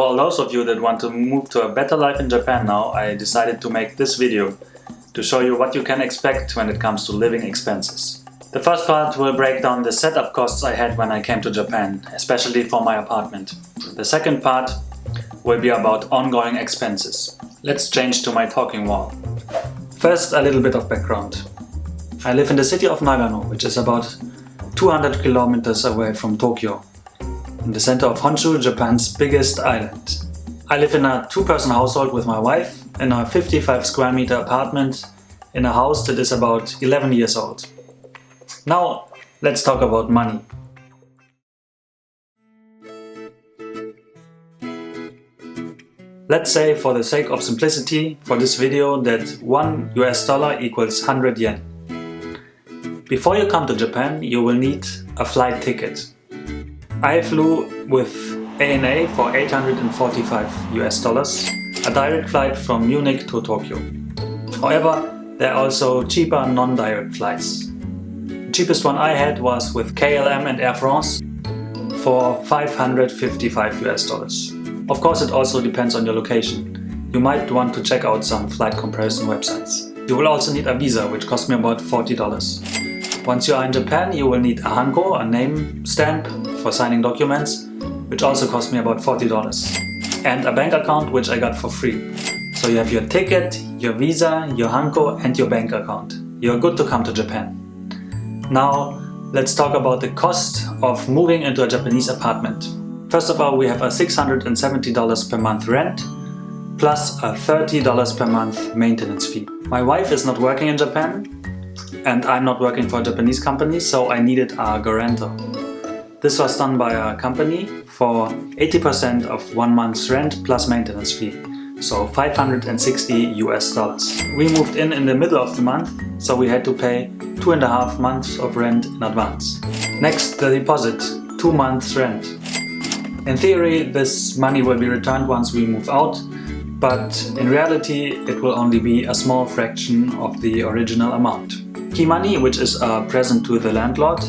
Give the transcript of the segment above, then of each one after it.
For all those of you that want to move to a better life in Japan now, I decided to make this video to show you what you can expect when it comes to living expenses. The first part will break down the setup costs I had when I came to Japan, especially for my apartment. The second part will be about ongoing expenses. Let's change to my talking wall. First, a little bit of background. I live in the city of Nagano, which is about 200 kilometers away from Tokyo, in the center of Honshu, Japan's biggest island. I live in a two-person household with my wife in a 55 square meter apartment in a house that is about 11 years old. Now, let's talk about money. Let's say, for the sake of simplicity, for this video, that $1 equals 100 yen. Before you come to Japan, you will need a flight ticket. I flew with ANA for $845, a direct flight from Munich to Tokyo. However, there are also cheaper non-direct flights. The cheapest one I had was with KLM and Air France for $555. Of course, it also depends on your location. You might want to check out some flight comparison websites. You will also need a visa, which cost me about $40. Once you are in Japan, you will need a hanko, a name stamp for signing documents, which also cost me about $40. And a bank account, which I got for free. So you have your ticket, your visa, your hanko and your bank account. You're good to come to Japan. Now, let's talk about the cost of moving into a Japanese apartment. First of all, we have a $670 per month rent, plus a $30 per month maintenance fee. My wife is not working in Japan, and I'm not working for a Japanese company, so I needed a guarantor. This was done by a company for 80% of 1 month's rent plus maintenance fee, so $560. We moved in the middle of the month, so we had to pay 2.5 months of rent in advance. Next, the deposit, 2 months rent. In theory, this money will be returned once we move out, but in reality it will only be a small fraction of the original amount. Key money, which is a present to the landlord,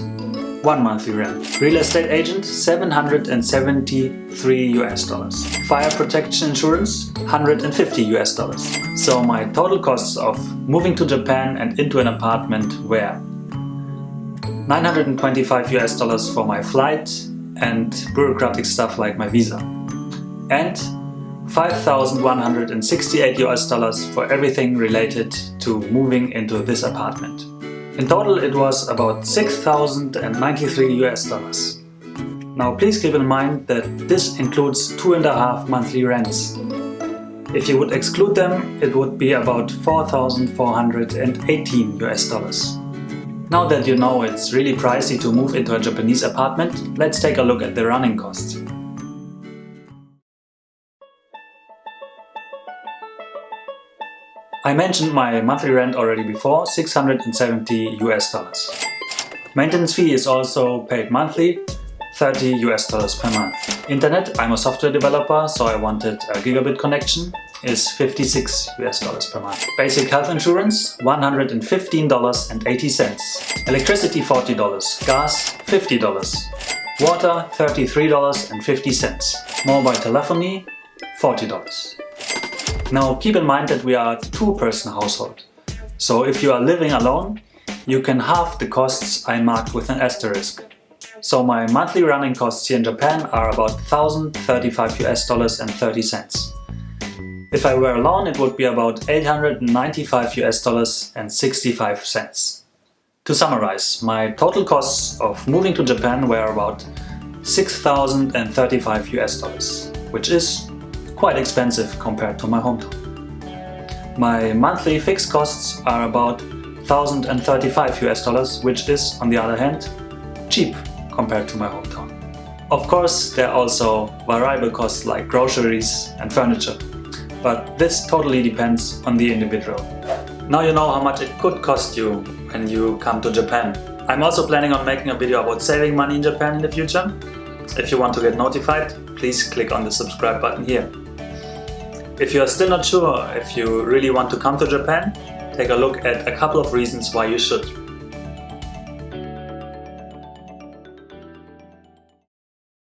1 monthly rent. Real estate agent, $773. Fire protection insurance, $150. So my total costs of moving to Japan and into an apartment were $925 for my flight and bureaucratic stuff like my visa, and $5,168 for everything related to moving into this apartment. In total, it was about $6,093. Now please keep in mind that this includes 2.5 monthly rents. If you would exclude them, it would be about $4,418. Now that you know it's really pricey to move into a Japanese apartment, let's take a look at the running costs. I mentioned my monthly rent already before, $670. Maintenance fee is also paid monthly, $30 per month. Internet, I'm a software developer, so I wanted a gigabit connection, is $56 per month. Basic health insurance, $115.80. Electricity, $40. Gas, $50. Water, $33.50. Mobile telephony, $40. Now keep in mind that we are a two-person household. So if you are living alone, you can halve the costs I marked with an asterisk. So my monthly running costs here in Japan are about $1,035.30. If I were alone, it would be about $895.65. To summarize, my total costs of moving to Japan were about $6,035, which is quite expensive compared to my hometown. My monthly fixed costs are about $1,035, which is, on the other hand, cheap compared to my hometown. Of course, there are also variable costs like groceries and furniture, but this totally depends on the individual. Now you know how much it could cost you when you come to Japan. I'm also planning on making a video about saving money in Japan in the future. If you want to get notified, please click on the subscribe button here. If you are still not sure if you really want to come to Japan, take a look at a couple of reasons why you should.